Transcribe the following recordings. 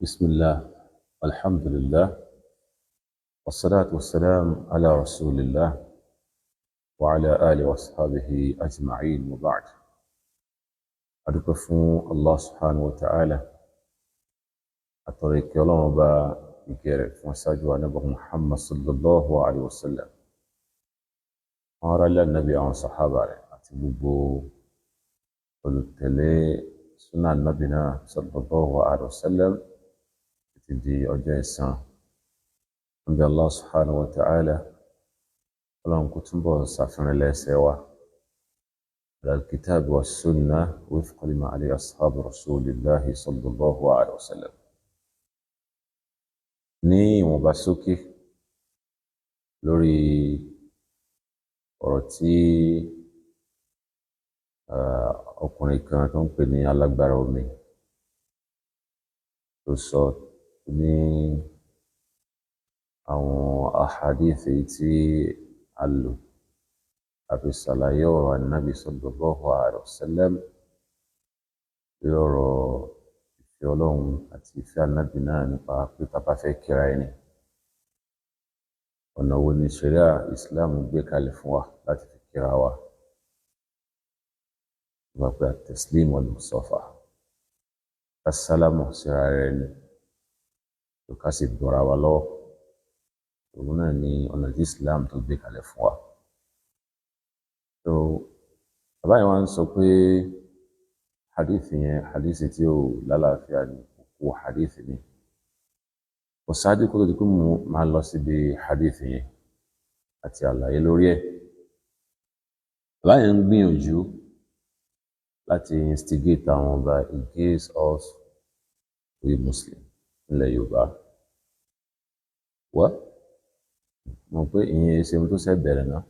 بسم الله الحمد لله والصلاة والسلام على رسول الله وعلى آله وأصحابه أجمعين وبعد أدوكفون الله سبحانه وتعالى أطريق الله وبا يكيرك وساجوا نبي محمد صلى الله عليه وسلم أرى النبي عن صحابة أتبوبو قلت لي سنة نبينا صلى الله عليه وسلم di ọjọ́ ẹ̀san níbi Allah subhanahu wa ta'ala ọlọ́run kó túnbọ̀ ṣàfihàn lẹ́sẹ̀ wa al-kitab wa sunnah wifqa lima alayhi ashabu rasulillahi sallallahu alaihi wasallam ní ìwọ̀nba ṣókí lórí ọ̀rọ̀ tí ọkùnrin kan tó ń pè ní Alágbára omi tó sọ ní àwọn ahadithi tí a lò àfi ṣàlàyé ọ̀rọ̀ An-Nabi sallallahu alaihi wasallam lọ́rọ̀ ìfẹ́ Ọlọ́run àti ìfẹ́ An-Nabi náà nípa pé tá bá fẹ́ kíra ẹni ọ̀nà wo ni ṣẹ̀ríà Islam gbé kalẹ̀ fún wa láti fi kíra wa nípa pé at-taslim wal-musafa assalamu síra rẹ̀ ni ká sì bọ́ra wa lọ́wọ́ òun náà ni ọ̀nà tí Islam tó gbé kalẹ̀ fún wa. So bàbá yẹn wá ń sọ pé hadith yẹn hadith tí ó lálàáfíà ni òkú hadith ni kò sáájú kó tó di pé mo máa lọ síbi hadith yẹn àti àlàyé lórí ẹ̀. Bàbá yẹn ń gbìyànjú láti instigate àwọn ọba against us we Muslim ilẹ̀ Yorùbá wọ́n mọ̀ pé ìyẹn ṣe ohun tó ṣe bẹ̀rẹ̀ náà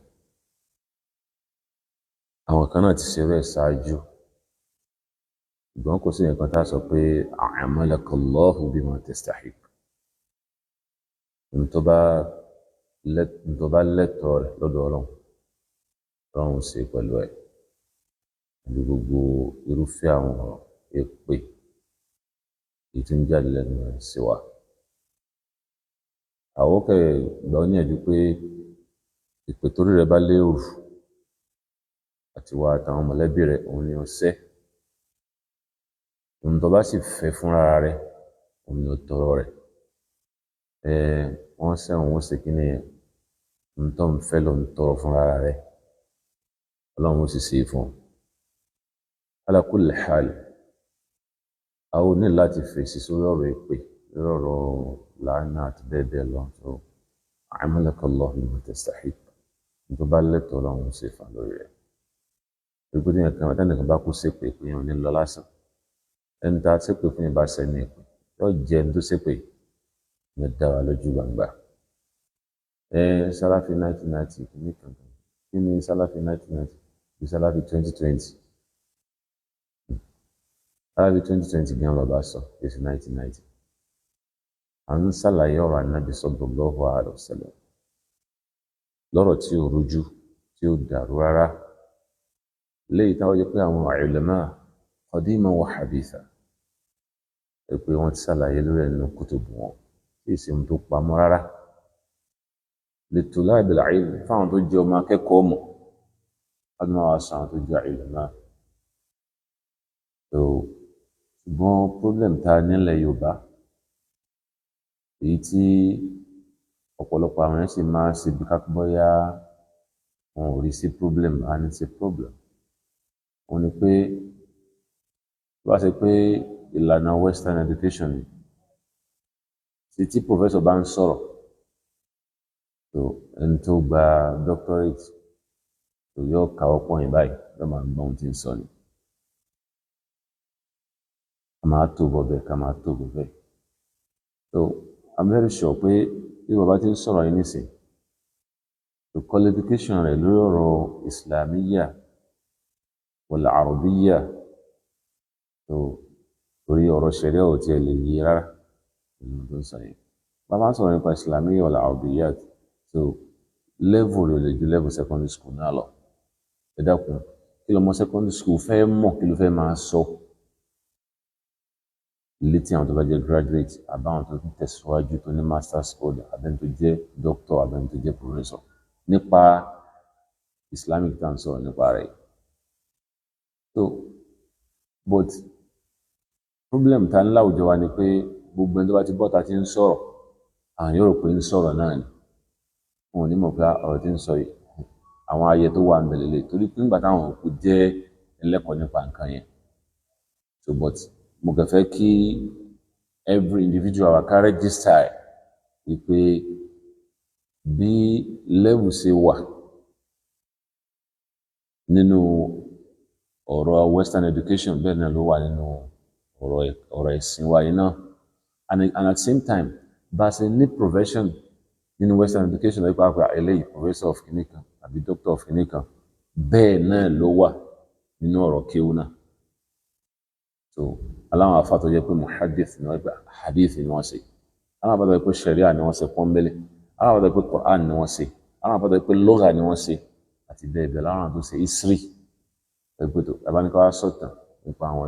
àwọn kan náà ti ṣe bẹ́ẹ̀ ṣáájú ṣùgbọ́n kò sí nǹkan tá a sọ pé a'amalakallahu bima tastahiq ohun tó bá lẹ́tọ̀ọ́ rẹ̀ lọ́dọ̀ Ọlọ́run ṣe pẹ̀lú ẹ̀ ní gbogbo irúfẹ́ àwọn èpè èyí tí ń jáde lẹ́nu rẹ̀ sí wa. Àwọn kẹ̀ gbà ó níyànjú pé ìpè torí rẹ̀ bá léwu àti wa àtàwọn mọ̀lẹ́bí rẹ̀ òun ni ó ṣẹ́. Ohun tó bá sì fẹ́ fúnra rẹ̀ òun ni ó tọrọ rẹ̀. Wọ́n ṣẹ́ òun ó ṣe kí ni ohun tó ń fẹ́ ló ń tọrọ fúnra rẹ̀. Ọlọ́run ó sì ṣe fún un. Ala kulli hal àwọn ní láti fèsì sórí ọ̀rọ̀ èpè lórí ọ̀rọ̀ làánà àti bẹ́ẹ̀ bẹ́ẹ̀ lọ so a'amalakallahu bima tastahiq tó bá lẹ́tọ̀ọ́ Ọlọ́run ṣe fà lórí rẹ̀ gbogbo ní ẹ̀kan tẹ́nìkan bá kú ṣépè pé yẹn ò ní lọ lásán ẹni tá a ṣépè fún yẹn bá ṣẹ́ ní èpè yóò jẹ́ ẹni tó ṣépè yẹn dá wa lójú gbangba. Sálàfí 1990 kìíní kankan kí ni Sálàfí 1990 bí Sálàfí 2020 Sálàfí 2020 gan bàbá sọ èsì 1990 à ń ṣàlàyé ọ̀rọ̀ An-Nabi sallallahu alaihi wasallam lọ́rọ̀ tí ó rújú tí ó dàrú rárá léyìí táwọn jẹ́ pé àwọn ulama qadiman wa haditha pé wọ́n ti ṣàlàyé lórí ẹnu kútùbù wọn tí ìsinmi tó pamọ́ rárá li tulabil ilm fáwọn tó jẹ́ ọmọ akẹ́kọ̀ọ́ mọ̀ ọdún máa wá sọ àwọn tó jẹ́ ulama. Ṣùgbọ́n problem ta nílẹ̀ Yorùbá èyí tí ọ̀pọ̀lọpọ̀ àwọn èèyàn sì máa ń ṣe bí kápẹ́bọ́yá wọn ò rí sí problem a ní sí problem wọn ni pé wá ṣe pé ìlànà western education ni tí professor bá ń sọ̀rọ̀ so ẹni tó gba doctorate so yóò káwọ́ pọ̀yìn báyìí yóò máa gbọ́ ohun tí ń sọ ni. Máa tó bọ̀ bẹ́ẹ̀ ká máa tó bọ̀ bẹ́ẹ̀. So I'm very sure pé bí bàbá ti ń sọ̀rọ̀ yìí nísìn the qualification rẹ̀ lórí ọ̀rọ̀ Islamiyya wal Arabiyya so torí ọ̀rọ̀ ṣẹ̀ríà ò tiẹ̀ lè yí rárá nínú tó ń sọ yẹn. Bàbá ń sọ̀rọ̀ nípa Islamiyya wal Arabiyya so level rẹ̀ lè ju level secondary school náà lọ. Ẹ dákun kí lọmọ secondary school fẹ́ mọ̀ kí ló fẹ́ máa sọ. létí àwọn tó bá jẹ́ graduate àbáwọn tó ń tẹ̀síwájú tó ní master's code àbẹ́ni tó jẹ́ doctor àbẹ́ni tó jẹ́ professor nípa Islamic tá à ń sọ̀rọ̀ nípa rẹ̀. So but problem ta ní láwùjọ wa ni pé gbogbo ẹni tó bá ti bọ́ta ti ń sọ̀rọ̀ àwọn yóò rò pé ń sọ̀rọ̀ náà ni wọn ò ní mọ̀ pé ọ̀rọ̀ tí ń sọ yìí àwọn ayẹ tó wà ń bẹ̀lẹ̀ lè torí pé nígbà táwọn òkú jẹ́ ẹlẹ́kọ̀ọ́ nípa nǹkan yẹn. So but mo kàn fẹ́ kí every individual wa ká register wípé bí level ṣe wà nínú ọ̀rọ̀ western education bẹ́ẹ̀ náà ló wà nínú ọ̀rọ̀ ẹ̀sìn wa yìí náà and at the same time bá a ṣe ní profession nínú western education lọ́pọ̀ àpò eléyìí professor of kìnìkan àbí doctor of kìnìkan bẹ́ẹ̀ náà ló wà nínú ọ̀rọ̀ kéwú náà. So aláwọn afá tó jẹ́ pé muhaddith ni wọ́n gbà hadith ni wọ́n ṣe aláwọn afá tó jẹ́ pé sharia ni wọ́n ṣe pọ́nbélé aláwọn afá tó jẹ́ pé Quran ni wọ́n ṣe aláwọn afá tó jẹ́ pé lugha ni wọ́n ṣe àti bẹ́ẹ̀ bẹ́ẹ̀ láwọn tó ṣe history ẹgbẹ́ tó abáníkà wá sọ̀tàn nípa àwọn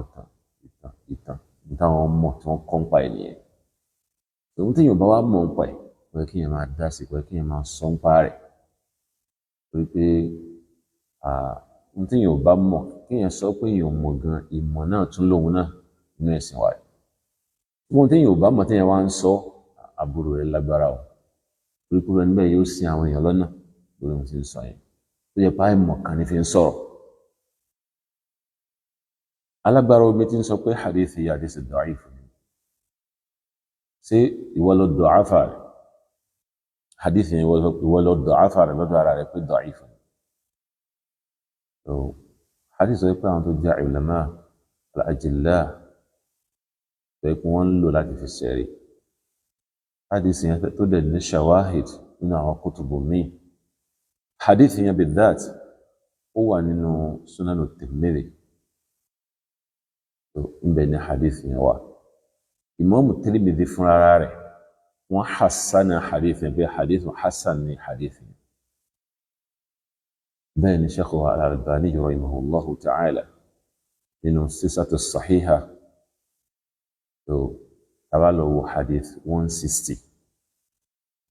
ìtàn táwọn mọ̀ tí wọ́n kọ́ ń pa ẹ̀ nìyẹn. Òun tí èèyàn bá wá mọ̀ ń pa ẹ̀ pé kí èèyàn máa dá sí pé kí èèyàn máa sọ ń pa rẹ̀ torí pé ohun tí èèyàn bá mọ̀ kí èèyàn sọ pé èèyàn mọ̀ gan ìmọ̀ náà tún lòun náà nínú ẹ̀sìn wa rẹ̀. Ohun tí èèyàn bá mọ̀ tí èèyàn wá ń sọ àbúrò rẹ̀ lágbára o torí pé ẹni bẹ́ẹ̀ yóò sin àwọn èèyàn lọ́nà lórí ohun tí ń sọ yẹn tó yẹ pé àìmọ̀ kan ní fi ń sọ̀rọ̀. Alágbára omi tí ń sọ pé hadith yìí hadith da'if ni ṣé ìwọ ló da'afa rẹ̀ hadith yẹn ìwọ ló da'afa rẹ̀ lọ́dọ̀ ara rẹ̀ pé da'if ni. So hadith sọ pé àwọn tó jẹ́ ulama al-ajilla tó yẹ kí wọ́n ń lò láti fi ṣẹ̀rí hadith yẹn tó dẹ̀ ní shawahid nínú àwọn kutubu míì hadith yẹn bidhat ó wà nínú sunanu Tirmidhi ńbẹ ní hadith yẹn wà Imamu Tirmidhi fúnra rẹ̀ wọ́n hassana hadith yẹn pé hadith hassan ní hadith yẹn bẹ́ẹ̀ ni Sheikh Al-Albani rahimahullahu ta'ala nínú sísàtò sahiha tó tabalọ́wọ́ hadith 160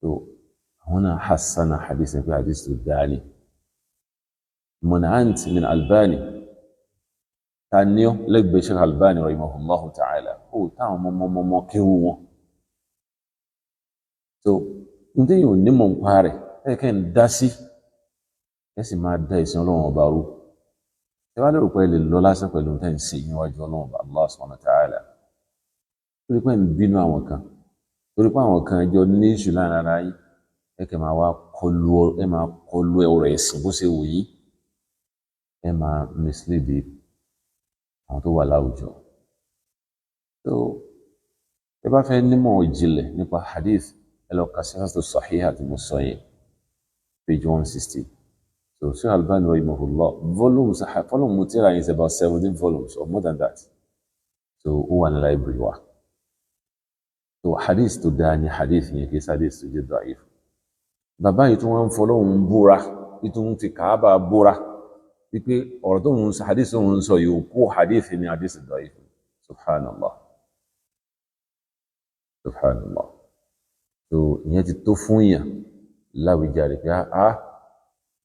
tó àwọn náà hassana hadith yẹn pé hadith tó dáni منعت من Albani taniyo lẹ́gbẹ̀ẹ́ Sheikh Albani rahimahullahu ta'ala ó táwọn mọ́mọ́mọ́ kéwú wọn. So n tí yóò ní mọ̀ ń pa rẹ̀ ẹ̀kẹ́ ń dá sí ẹ sì máa dá ìsìn ọlọ́run ọba rú ẹ wá lérò pé ẹ lè lọ lásán pẹ̀lú tẹ́ ń ṣe níwájú ọlọ́run ọba Allah subhanahu wa ta'ala torí pé ń bínú àwọn kan torí pé àwọn kan ẹjọ́ ní ìṣù láàrin ara yìí ẹ̀kẹ́ máa wá kọlu ọ̀rọ̀ ẹ̀sìn bó ṣe wù yìí ẹ máa mislead àwọn tó wà láwùjọ. So ẹ bá fẹ́ nímọ̀ ìjìnlẹ̀ nípa hadith ẹ lọ ka sísàtò sahiha àti mo sọ yẹn page 160. So Sheikh Albani rahimahullah volume tírà yẹn is about 17 volumes or more than that. So ó wà ní library wa. So hadith tó dáa ní hadith yẹn kì í ṣe hadith tó jẹ́ da'if. Bàbá yìí tí wọ́n ń fọlọ́hún búra ìtún ti Kaaba búra wípé ọ̀rọ̀ tó ń sọ hadith tó ń sọ yóò kó hadith ní hadith da'if. Subhanallah. Subhanallah. So ìyẹn ti tó fún yàn láwùjáre pé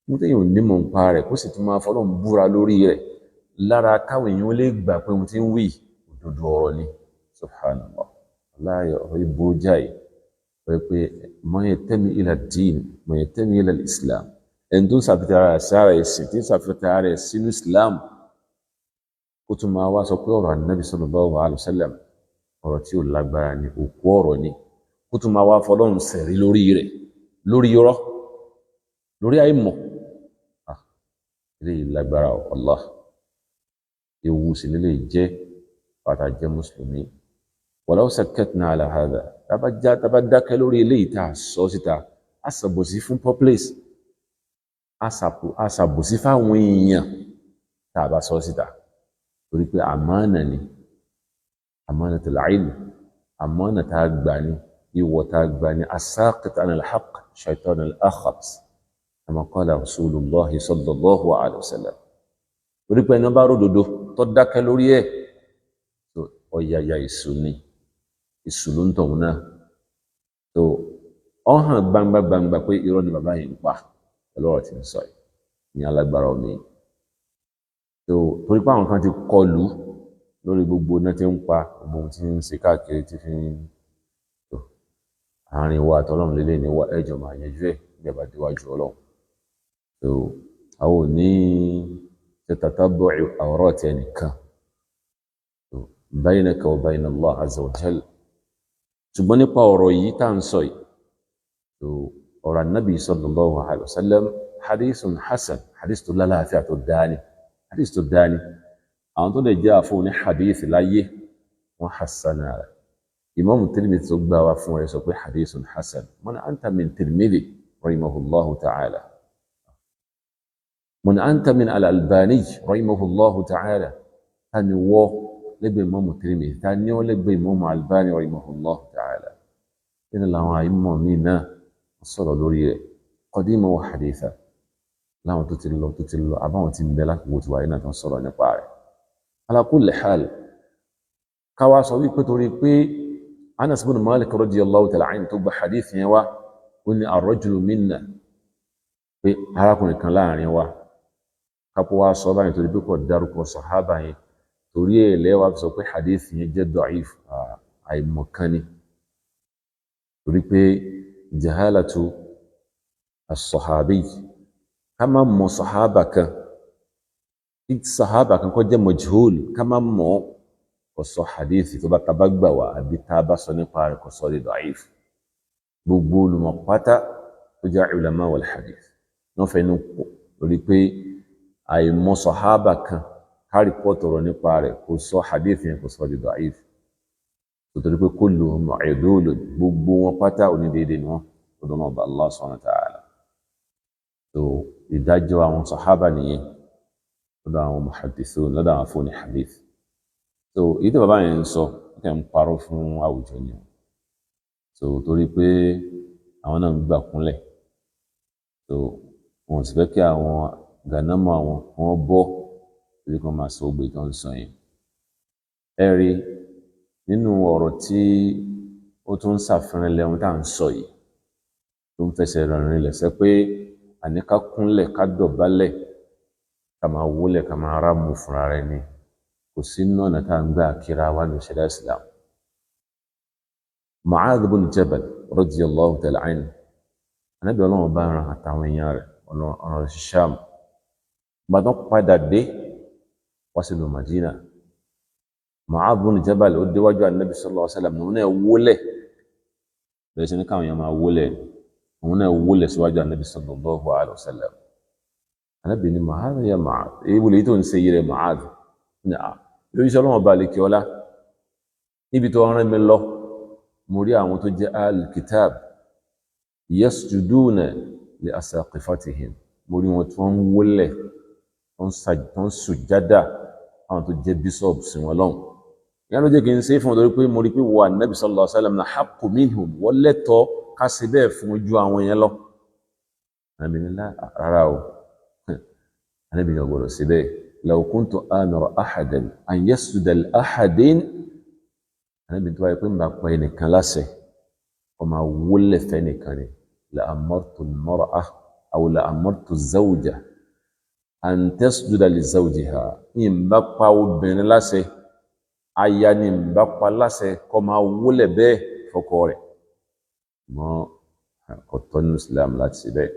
mo tẹ́yìn ò ní mọ̀ ń pa rẹ̀ kó sì tún máa fọlọ́hún búra lórí rẹ̀ lára káwọn èèyàn lè gbà pé mo ti ń wí òdodo ọ̀rọ̀ ni. Subhanallah. Alaye ọ̀rọ̀ ìbò jáì pé man yantami ila ad-din man yantami ila al-Islam ẹni tó ń ṣàfihàn ara sára ẹ̀sìn tí ń ṣàfihàn ara ẹ̀ sínú Islam kó tún máa wá sọ pé ọ̀rọ̀ An-Nabi sallallahu alaihi wasallam ọ̀rọ̀ tí ò lágbára ni òkú ọ̀rọ̀ ni kó tún máa wá fọlọ́run sẹ̀rí lórí rẹ̀ lórí irọ́ lórí àìmọ̀ ilé lágbára Allah ewu sí nílé jẹ́ pàtàkì jẹ́ mùsùlùmí walau sakkatna ala hadha tàbá dákẹ́ lórí ilé ìta sọ síta àṣàbòsí fún populace àṣàbòsí fáwọn èèyàn tàbá sọ síta torí pé àmánà ni amanatul ilm àmánà tá a gbà ní ìwọ̀ tá a gbà ní as-saqit an al-haqq shaytan al-akhras kama qala rasulullah sallallahu alaihi wasallam torí pé ẹni bá ródòdó tó dákẹ́ lórí ẹ̀ ọ̀yàyà ìsúní ìṣùlù ń tọ̀hún náà tó ọ hàn gbangba pé irọ́ ni bàbá yìí ń pa pẹ̀lú ọ̀rọ̀ tí ń sọ yìí ní alágbára omi tó torí pé àwọn kan ti kọlù lórí gbogbo náà tí ń pa gbogbo ohun tí ń ṣe káàkiri tí fi ń tó àárín wa àtọ́lọ́run lélẹ̀ ní ẹjọ́ máa yanjú ẹ̀ ìjọba déwájú ọlọ́run tó àwọn ò ní tatatabbu awrat ẹnìkan tó baynaka wa bayna Allah azza wa jal ṣùgbọ́n nípa ọ̀rọ̀ yìí tá ń sọ yìí tó ọ̀rọ̀ Ànábì sallallahu alaihi wasallam hadithun hasan hadith tó lálàáfíà tó dáni hadith tó dáni àwọn tó lè jẹ́ àfún ní hadith láyé wọ́n hassana rẹ̀ Imam Tirmidhi tó gbà wá fún rẹ̀ sọ pé hadithun hasan man anta min Tirmidhi rahimahullahu ta'ala man anta min al-Albani rahimahullahu ta'ala tani wọ́ lẹ́gbẹ̀ẹ́ Imam Tirmidhi tani wọ́ lẹ́gbẹ̀ẹ́ Imam Albani rahimahullahu ta'ala nínú làwọn àìmọ̀ míì náà sọ̀rọ̀ lórí rẹ̀ qadima wa haditha láwọn tó ti lọ àbáwọn tí ń bẹ lákòókò tí wáyé náà tó ń sọ̀rọ̀ nípa rẹ̀ ala kulli hal káwá sọ wípé torí pé Anas bin Malik radiyallahu ta'ala anhu tó gba hadith yẹn wá ó ní ar-rajulu minna pé arákùnrin kan láàrin wa kápó wá sọ báyìí torí pé kò dárúkọ sàhábà yẹn torí ẹ̀ lẹ́wà sọ pé hadith yẹn jẹ́ da'if àìmọ̀kan ni torí pé jahalatu as-sahabi ká má mọ̀ sàhábà kan kó jẹ́ majhul ká má mọ̀ kò sọ hadithi tó bá tabá gbà wá àbí tá a bá sọ nípa rẹ̀ kò sọ di da'if gbogbo olùmọ̀ pátá tó jẹ́ ulama wal hadith wọ́n fẹ́ inú pọ̀ lórí pé àìmọ̀ sàhábà kan ká rìpọ́tù ọ̀rọ̀ nípa rẹ̀ kò sọ hadith yẹn kò sọ di da'if torí pé kulluhum udul gbogbo wọn pátá onídéédé ni wọn lọ́dọ̀ náà bá Allah subhanahu wa ta'ala tó ìdájọ́ àwọn sàhábà nìyẹn lọ́dọ̀ àwọn muhaddithun lọ́dọ̀ àwọn afọ́ni hadith tó èyí tí bàbá yẹn ń sọ kẹ́ ń parọ́ fún àwùjọ ni tó torí pé àwọn náà ń gbà kúnlẹ̀ tó wọn sì fẹ́ kí àwọn gànámọ̀ àwọn wọn bọ́ torí kan máa sọ ògbé tó ń sọ yẹn ẹ rí nínú ọ̀rọ̀ tí ó tún ń ṣàfihàn lẹ́hun tá à ń sọ yìí tó ń fẹsẹ̀ rìnrìn lẹ́sẹ̀ pé àní ká kúnlẹ̀ ká dọ̀bálẹ̀ ká máa wólẹ̀ ká máa rámù fúnra rẹ̀ ni kò sí náà tá à ń gbà kíra wá ní ṣẹ̀ríà Islam. Mu'adh bin Jabal radiyallahu ta'ala anhu Ànábì Ọlọ́run bá ran àtàwọn èèyàn rẹ̀ ọ̀nà rẹ̀ sí Sham gbàdán padà dé wá sílùú Madina Mu'adh bin Jabal ó déwájú Ànábì sallallahu alaihi wasallam òun náà wólẹ̀ bẹ̀rẹ̀ sí ní káwọn èèyàn máa wólẹ̀ òun náà wólẹ̀ síwájú Ànábì sallallahu alaihi wasallam Ànábì ní Mu'adh ya Mu'adh èyí wòlé tó ń ṣe yìí rẹ̀ Mu'adh ní lórí iṣẹ́ ọlọ́wọ́n balẹ̀ kí ọlá níbi tó rán mi lọ mo rí àwọn tó jẹ́ al-kitab yasjuduna li asaqifatihim mo rí wọn tí wọ́n ń wólẹ̀ tó ń sùjádà àwọn tó jẹ́ bíṣọ̀bù sí wọn lọ́hùn ìyá ló jẹ́ kí n ṣe fún ọdún pé mo rí pé wọ Ànábì sallallahu alaihi wasallam náà haqqu minhum wọ́n lẹ́tọ̀ọ́ ká ṣe bẹ́ẹ̀ fún ojú àwọn yẹn lọ Ànábì ní rárá o Ànábì ní ọgbọ̀dọ̀ sí bẹ́ẹ̀ law kuntu amira ahadan an yasjuda li ahadin Ànábì tó wáyé pé ń bá pa ẹnìkan láṣẹ ọmọ wọlé fẹ́ nìkan ni la amartu al-mar'a aw la amartu az-zawja an tasjuda li zawjiha ń bá pa obìnrin láṣẹ aya ni ń bá pa láṣẹ kó máa wọlé bẹ́ẹ̀ fọ́kọ rẹ̀ mọ́ ọ̀tọ̀ ní Islam láti ṣe bẹ́ẹ̀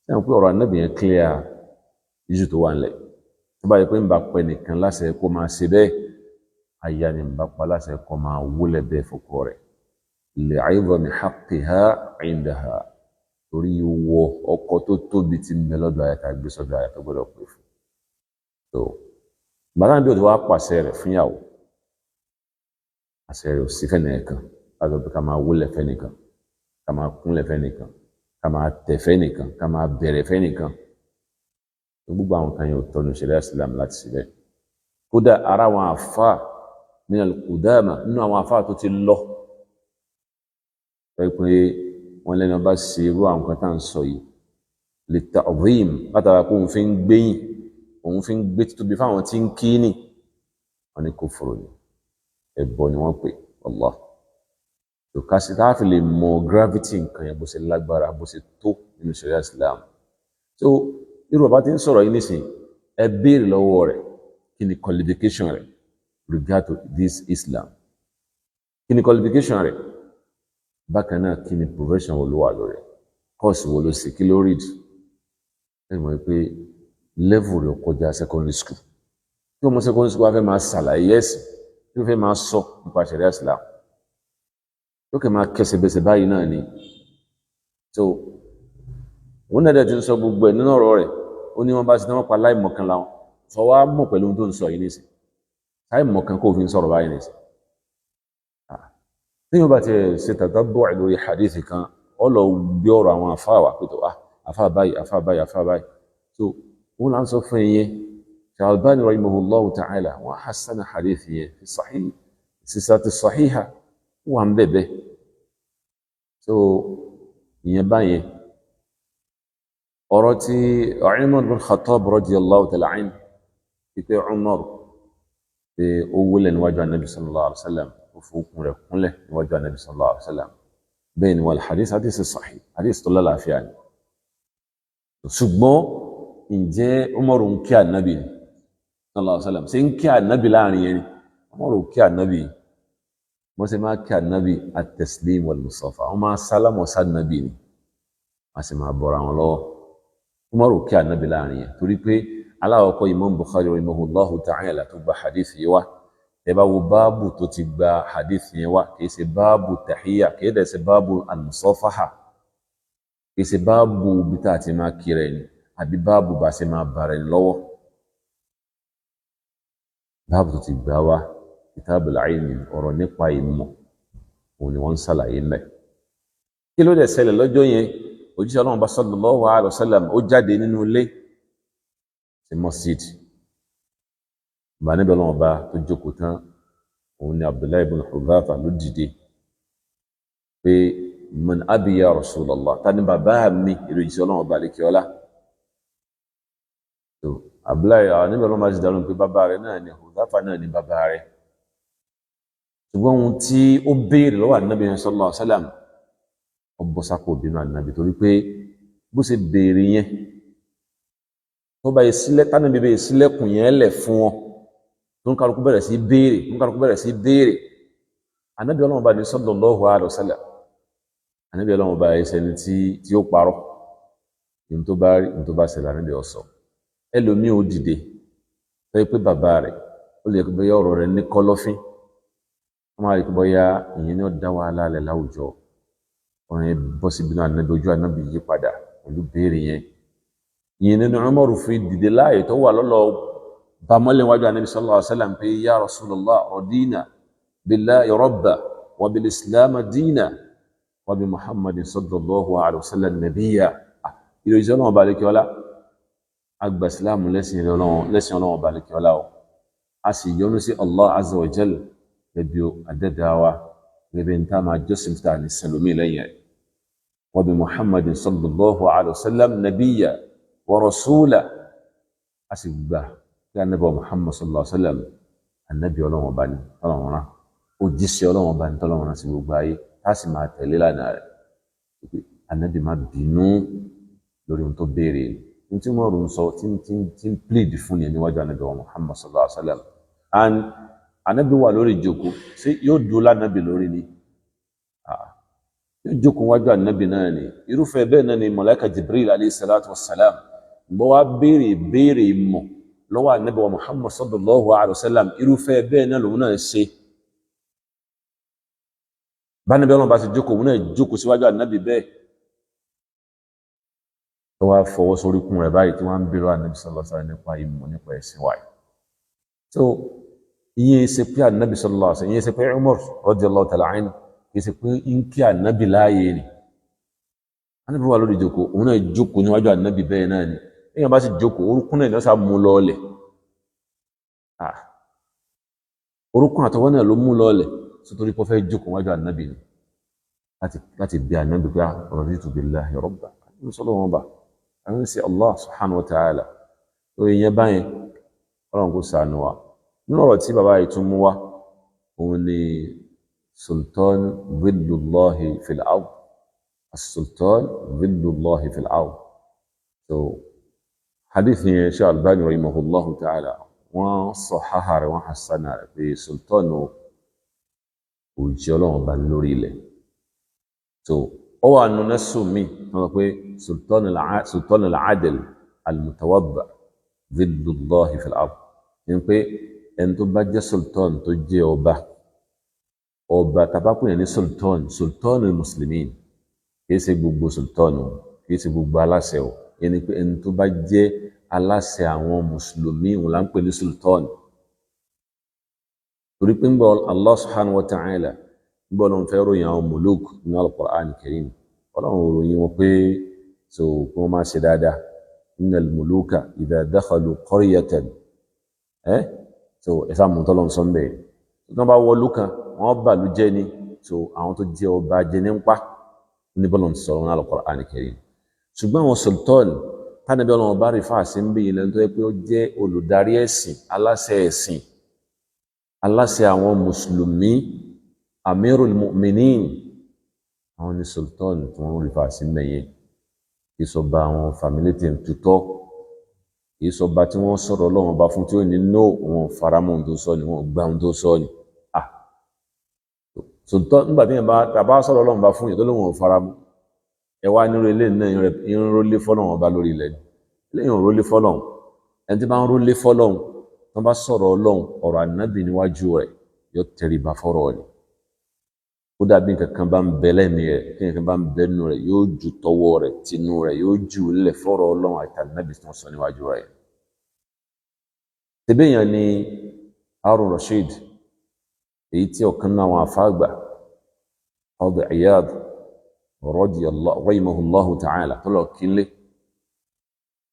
sẹ́yìn pé ọ̀rọ̀ Ànábì yẹn clear yíṣù tó wà nílẹ̀ tó bá yẹ pé ń bá pa ẹnìkan láṣẹ kó máa ṣe bẹ́ẹ̀ aya ni ń bá pa láṣẹ kó máa wọlé bẹ́ẹ̀ fọ́kọ rẹ̀ li'idhami haqqiha 'indaha torí wọ ọkọ tó tóbi tí ń bẹ lọ́dọ̀ àyàtà gbé sọ́dọ̀ àyàtà gbọ́dọ̀ pè fún so bàtà bí o ti wá pàṣẹ rẹ̀ fún yàwó àṣẹ rẹ̀ ò sí fẹ́ni ẹ̀kan láti pé ká máa wólẹ̀ fẹ́nìkan ká máa kúnlẹ̀ fẹ́nìkan ká máa tẹ̀ fẹ́nìkan ká máa bẹ̀rẹ̀ fẹ́nìkan gbogbo àwọn kan yóò tọ́nu ṣẹlẹ̀ Islam láti síbẹ̀ kódà ara àwọn àfà min al-qudama nínú àwọn àfà tó ti lọ pé wọ́n lẹ́nu bá ṣe irú àwọn kan tá à ń sọ yìí lè ta'zim látara pé òun fi ń gbéyìn òun fi ń gbé títóbi fáwọn tí ń kí ní wọ́n ní kufru ni ẹbọ ni wọ́n pè Allah tó ká sí tá fi lè mọ gravity nǹkan yẹn bó ṣe lágbára bó ṣe tó nínú sharia Islam. So irú bàbá tí ń sọ̀rọ̀ yìí nísìn ẹ béèrè lọ́wọ́ rẹ̀ kí ni qualification rẹ̀ regard to this Islam, kí ni qualification rẹ̀, bákan náà kí ni profession wo ló wà lórí, course wo ló ṣe, kí ló read. ẹ mọ̀ pé level rẹ̀ kọjá secondary school, tí ọmọ secondary school wá fẹ́ máa ṣàlàyé ẹ̀sìn tí ó fẹ́ máa sọ nípa sharia Islam ó kẹ́ máa kẹsẹ̀ bẹsẹ̀ báyìí náà ni. So òun náà dẹ̀ ti ń sọ gbogbo ẹ̀ nínú ọ̀rọ̀ rẹ̀, ó ní wọ́n bá ti dáwọn pa láìmọ̀kan láwọn sọ wá mọ̀ pẹ̀lú ohun tó ń sọ yìí nìsín, láìmọ̀kan kó fi ń sọ̀rọ̀ báyìí nìsín. tí yóò bá ti ṣe tàtàbọ̀ lórí hadith kan ó lọ gbé ọ̀rọ̀ àwọn àfáà wà pé tó àfáà báyìí àfáà báyìí àfáà báyìí. So òun là ń sọ fún yẹn Al-Albani rahimahullahu ta'ala wọ́n hasana hadith yẹn fi sahih sísàtì sahiha wà ń bẹ̀bẹ̀. So ìyẹn báyẹn ọ̀rọ̀ tí Umar bin Khattab radiyallahu ta'ala anhu pípé Umar pé ó wúlẹ̀ níwájú Ànábì sallallahu alaihi wasallam ó fòkun rẹ̀ kúnlẹ̀ níwájú Ànábì sallallahu alaihi wasallam. bẹ́ẹ̀ ni wal hadith sahih hadith tó lálàáfíà ni. ṣùgbọ́n ǹjẹ́ Umar ń kí Ànábì sallallahu alaihi wasallam ṣe ń kí Ànábì láàrin yẹn ni Umar ń kí Ànábì wọ́n ṣe máa kí Ànábì at-taslim wal musafa wọ́n máa sálámọ̀ sí Ànábì ni wọ́n sì máa bọ́ra wọn lọ́wọ́. Umar ò kí Ànábì láàrin yẹn torí pé aláwọ̀kọ́ Imam Bukhari rahimahullahu ta'ala tó gba hadith yìí wá ẹ bá wo báàbù tó ti gba hadith yẹn wá kìí ṣe báàbù tahiyya kìí dẹ̀ ṣe báàbù al-musafaha kìí ṣe báàbù bí tá a ti máa kí rẹ̀ ni àbí báàbù bá ṣe máa bá rẹ̀ lọ́wọ́. báàbù tó ti gbà wá kitabul ilmi ọ̀rọ̀ nípa ìmọ̀ òun ni wọ́n ń ṣàlàyé mẹ́. kí ló dẹ̀ ṣẹlẹ̀ lọ́jọ́ yẹn òjíṣẹ́ Ọlọ́run bá sallallahu alaihi wasallam ó jáde nínú ilé sí masjid bá níbi Ọlọ́run bá tó jókòó tán òun ni Abdullahi ibn Hudhafa ló dìde pé man abi ya Rasulallah ta ni bàbá mi ìròyìn Ọlọ́run bá lè kí ọlá. So Abdullahi níbi Ọlọ́run bá ti dàrú pé bàbá rẹ̀ náà ni Hudhafa náà ni bàbá rẹ̀. ṣùgbọ́n ohun tí ó béèrè lọ́wọ́ Ànábì sallallahu alaihi wasallam ọbọ̀ sápò bínú Ànábì torí pé bó ṣe béèrè yẹn tó bá ìsílẹ̀ tánàbí bẹ́ ìsílẹ̀kùn yẹn lẹ̀ fún wọn tó ń kálukú bẹ̀rẹ̀ sí béèrè Ànábì Ọlọ́run bá ní sallallahu alaihi wasallam Ànábì Ọlọ́run bá ẹsẹ̀ ní tí ó parọ́ ní tó bá rí ní tó bá ṣẹlẹ̀ Ànábì ọ̀sọ̀ ẹlòmíì ó dìde tó yẹ pé bàbá rẹ̀ ó lè bẹ́ ọ̀rọ̀ rẹ̀ ní kọ́lọ́fín wọ́n máa rí pé bọ́yá ìyẹn ní ó dá wàhálà lẹ̀ láwùjọ ọ̀rọ̀ yẹn bọ́ sí bínú Ànábì ojú Ànábì yí padà pẹ̀lú béèrè yẹn. ìyẹn nínú Umar fi dìde láàyè tó wà lọ́lọ́ bá mọ́lẹ̀ wájú Ànábì sallallahu alaihi wasallam pé ya Rasulullah radina billahi rabba wa bil islam dina wa bi Muhammadin sallallahu alaihi wasallam nabiyya. ìròyìn Ọlọ́run bá lè kí ọlá àgbà ìsìláàmù lẹ́sìn Ọlọ́run bá lè kí ọlá o a sì yọ́nú sí Allah azza wa jalla ẹbí àdẹ́dáwà gẹ́gẹ́ ní tá máa jọ́sìn tá ní sẹlómi lẹ́yìn ẹ̀ wa bi Muhammadin sallallahu alaihi wasallam nabiyya wa rasula a sì gbà kí Ànábì Muhammad sallallahu alaihi wasallam Ànábì Ọlọ́run bá ní tọ́lọ́run rán òjíṣẹ́ Ọlọ́run bá ní tọ́lọ́run rán sí gbogbo ayé tá sì máa tẹ̀lé lánàá rẹ̀ Ànábì má bínú lórí ohun tó béèrè ní tí wọ́n rún sọ tí ń plead fún yẹn níwájú Ànábì Muhammad sallallahu alaihi wasallam and Ànábì wà lórí ìjókòó sí yóò dúró lánàbì lórí ni yóò jókòó wájú Ànábì náà ni irúfẹ́ bẹ́ẹ̀ náà ni mọ̀láíkà Jibril alayhi salatu wassalam bọ́ wá béèrè mọ̀ lọ́wọ́ Ànábì wa Muhammad sallallahu alaihi wasallam irúfẹ́ bẹ́ẹ̀ náà lòun náà ṣe bá Ànábì Ọlọ́run bá ti jókòó òun náà jókòó síwájú Ànábì bẹ́ẹ̀ tó wá fọwọ́ sórí kún rẹ̀ báyìí tí wọ́n ń bèèrè Ànábì sallallahu alaihi wasallam nípa ìmọ̀ nípa ẹ̀sìn wáyé. So ìyẹn ṣe pé Ànábì sallallahu alaihi wasallam ìyẹn ṣe pé Umar radiyallahu ta'ala anhu kì í ṣe pé ń kí Ànábì láàyè ni Ànábì wà lórí ìjókòó òun náà jókòó níwájú Ànábì bẹ́ẹ̀ náà ni èèyàn bá sì jókòó orúkún náà lọ́sà mú lọ́ọ̀lẹ̀ orúkún àtọwọ́ náà ló mú lọ́ọ̀lẹ̀ sótórí pé ó fẹ́ jókòó níwájú Ànábì ni láti bí Ànábì pé raditu billahi rabba sọ́lọ́wọ́n bá àwọn sí Allah subhanahu wa ta'ala tó yẹn báyẹn ọlọ́run kó ṣàánú wa nínú ọ̀rọ̀ tí bàbá yìí tún mú wá òun ni sultan dhillullahi fil ard, as-sultan dhillullahi fil ard. So hadith yẹn Shaykh Al-Albani rahimahullahu ta'ala wọ́n sahhaha rẹ̀ wọ́n hasana rẹ̀ pé sultan òjì ọlọ́run bá lórí ilẹ̀. So ó wà nínú nẹ́sù mi wọ́n sọ pé sultan al-adl al-mutawadda dhillullahi fil ard, ní pé ẹni tó bá jẹ́ sultan tó jẹ́ ọba tabakun yẹn ní sultan al-muslimin, kìí ṣe gbogbo sultan kìí ṣe gbogbo aláṣẹ o, yẹn ni pé ẹni tó bá jẹ́ aláṣẹ àwọn mùsùlùmí òun là ń pè ní sultan. torí pé ń gbọ́ Allah subhanahu wa ta'ala ń gbọ́ lọ́n fẹ́ ròyìn àwọn muluk ní al-Qur'an al-Karim, ọlọ́run ròyìn wọn pé so kí wọ́n máa ṣe dáadáa. innal muluka idha dakhalu qaryatan so ẹ̀fà mọ̀tọ́lọ́n sọ́mbẹ̀ tí wọ́n bá wọlú kan wọ́n bà lú jẹ́ ni, so àwọn tó jẹ́ ọba jẹ́ ní ń pa ní bọ́lọ̀ ti sọ̀rọ̀ ní al-Qur'an al-Karim. ṣùgbọ́n àwọn sultan tánàbí ọlọ́run bá rí fàásí ń bí ilẹ̀ tó yẹ pé ó jẹ́ olùdarí ẹ̀sìn, aláṣẹ ẹ̀sìn, aláṣẹ àwọn mùsùlùmí, amirul mu'minin, àwọn ni sultan tí wọ́n rí fàásí mẹ́yẹ. kì í sọba àwọn fàmílétì tutọ́, kì í sọba tí wọ́n sọ̀rọ̀ ọlọ́run bá fún tí ó ní no wọn faramọ́ ohun tó sọ ni, wọn gbá ohun tó sọ ni. sultan nígbà tí yẹn bá sọ̀rọ̀ ọlọ́run bá fún yẹn tó lóun faramọ́, ẹ wá nírò ilé náà ń rólé fọ́lọ́run ọba lórí ilẹ̀ ni, lẹ́yìn òrólé fọ́lọ́run. ẹni tí bá ń rólé fọ́lọ́run tó bá sọ̀rọ̀ ọlọ́run ọ̀rọ̀ ànábì níwájú rẹ̀ yóò tẹríba fọ́rọ̀ ni. ó dàbí nǹkan kan bá ń bẹ lẹ́mìí rẹ̀, kí nǹkan bá ń bẹ nínú rẹ̀ yóò ju tọwọ́ rẹ̀ tinú rẹ̀ yóò ju lẹ̀ fọ́rọ̀ ọlọ́run àti ànábì tó ń sọ níwájú rẹ̀. tẹ́bẹ̀yàn ni Harun Rashid, èyí tí ọ̀kan náà àwọn àfáàgbà Qadi Iyad rahimahullahu ta'ala tó lọ kílé.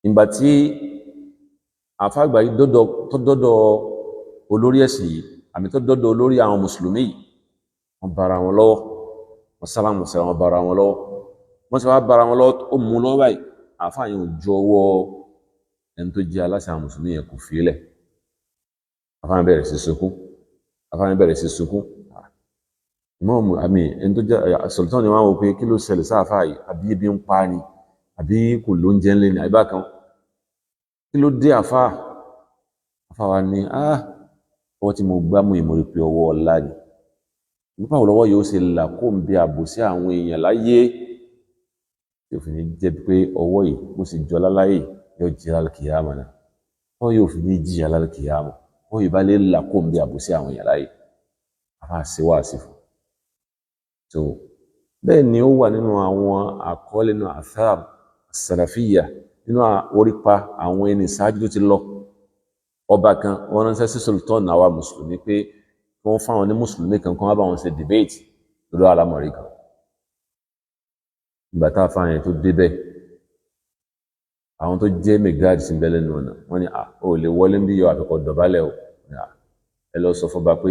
ìgbà tí àfáàgbà yìí tó dọ́dọ̀ olórí ẹ̀sìn yìí, àmì tó dọ́dọ̀ olórí àwọn mùsùlùmí yìí, wọ́n bára wọn lọ́wọ́, wọ́n sálámù sí wọn bára wọn lọ́wọ́. wọ́n sì wá bára wọn lọ́wọ́, ó mú lọ́wọ́ báyìí, àfáà yẹn ò jọ ọwọ́ ẹni tó jẹ́ aláṣẹ àwọn mùsùlùmí yẹn kò fi lẹ̀. àfáà yẹn bẹ̀rẹ̀ sí sunkún. ìmọ̀ọ́mù àmì ẹni tó jẹ́ sultan ni wọ́n wò pé kí ló ṣẹlẹ̀ sáàfáà yìí, àbí ebi ń pa ni, àbí kò lóúnjẹ ńlẹ̀ ni, àbí bákan kí ló dé àfáà wa ni ọwọ́ tí mo gbá mú ìmọ̀rí pé ọwọ́ ọlá ni. nípa òlọ́wọ́ yóò ṣe là kó ń bí àbò sí àwọn èèyàn láyé tí ó fi ní jẹ́ pé ọwọ́ yìí bó sì jọ láláyé yóò jẹ́ alkiyama náà, wọ́n yóò fi ní jíjà lálkiyama, wọ́n yóò bá lè là kó ń bí àbò sí àwọn èèyàn láyé. àfáà ṣe wá sí fún. so bẹ́ẹ̀ ni ó wà nínú àwọn àkọọ́lẹ̀ nínú athar as-salafiyya, nínú orípa àwọn ẹni ìsáájú tó ti lọ. ọba kan wọ́n ránṣẹ́ sí sultan àwa mùsùlùmí pé wọ́n fáwọn ní mùsùlùmí kan wá bá wọn ṣe debate lórí àlámọ̀rí kan. ìgbà tá a fa yẹn tó débẹ̀, àwọn tó jẹ́ megad sí bẹ́lẹ̀ nù ọ̀nà wọ́n ní ó lè wọlé ń bí yọ àfikọ́ dọ̀bálẹ̀ o. ẹ lọ sọ fọba pé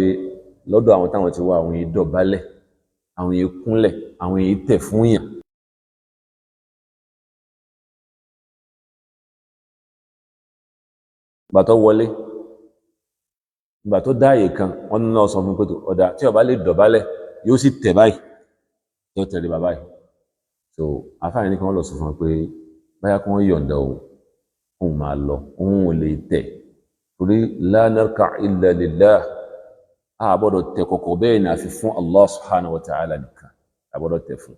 lọ́dọ̀ àwọn táwọn ti wá àwọn yìí dọ̀bálẹ̀, àwọn yìí kúnlẹ̀, àwọn yìí tẹ̀ fún yàn. ìgbà tó wọlé, ìgbà tó dáàyè kan wọ́n ní náà sọ fún pé ọ̀dà tí ó bá lè dọ̀bálẹ̀ yóò sì tẹ̀ báyìí, yóò tẹ̀lé bàbá yìí. so afáàní ní kí wọ́n lọ sọ fún wọn pé báyà kí wọ́n yọ̀ǹda òun máa lọ, òun ò lè tẹ̀ torí la narka illa lillah, a gbọ́dọ̀ tẹ̀ kọ̀kọ̀ bẹ́ẹ̀ ni àfi fún Allah subhanahu wa ta'ala nìkan a gbọ́dọ̀ tẹ̀ fún.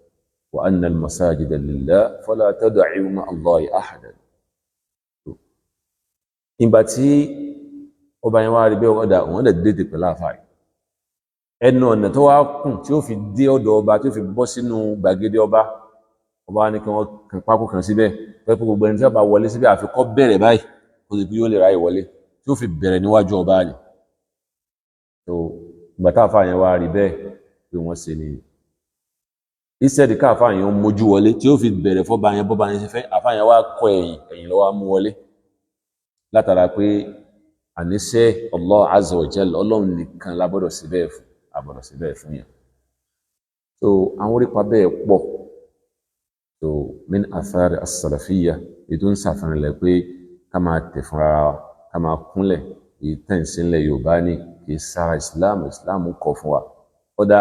wa anna al-masajida lillah fala tad'u ma'a Allahi ahadan. ìgbà tí ọba yẹn wá rí bẹ́ẹ̀ ọ̀dà òun lè dédé pẹ̀lú àfáà ẹnu ọ̀nà tó wá kùn tí ó fi dé ọ̀dọ̀ ọba, tí ó fi bọ́ sínú gbàgede ọba ní kí wọ́n kan pákó kan síbẹ̀ pẹ́ pé gbogbo ẹni tí wọ́n bá wọlé síbẹ̀ àfikọ́ bẹ̀rẹ̀ báyìí kó sì bí yóò lè ráyè wọlé, tí ó fi bẹ̀rẹ̀ níwájú ọba ni. so ìgbà tá àfáà yẹn wá rí bẹ́ẹ̀ pé wọ́n ṣe ni ìṣẹ́dí ká àfáà yẹn mójú wọlé tí ó fi bẹ̀rẹ̀ fọ́ba yẹn bọ́ba yẹn ṣe fẹ́, àfáà yẹn wá kọ ẹ̀yìn lọ́wọ́ mú wọlé látara pé àníṣe Allah azza wa jalla ọlọ́run nìkan lábọ́dọ̀ sí bẹ́ẹ̀ fún, àbọ̀dọ̀ sí bẹ́ẹ̀ fún yẹn. so àwọn orípa bẹ́ẹ̀ pọ̀. so min athari as-salafiyya ètò ń ṣàfihàn lẹ̀ pé ká máa tẹ̀ fúnra wa, ká máa kúnlẹ̀, èyí tẹ̀síńlẹ̀ Yorùbá ní kì í sára Islam kọ̀ fún wa. ọ̀dà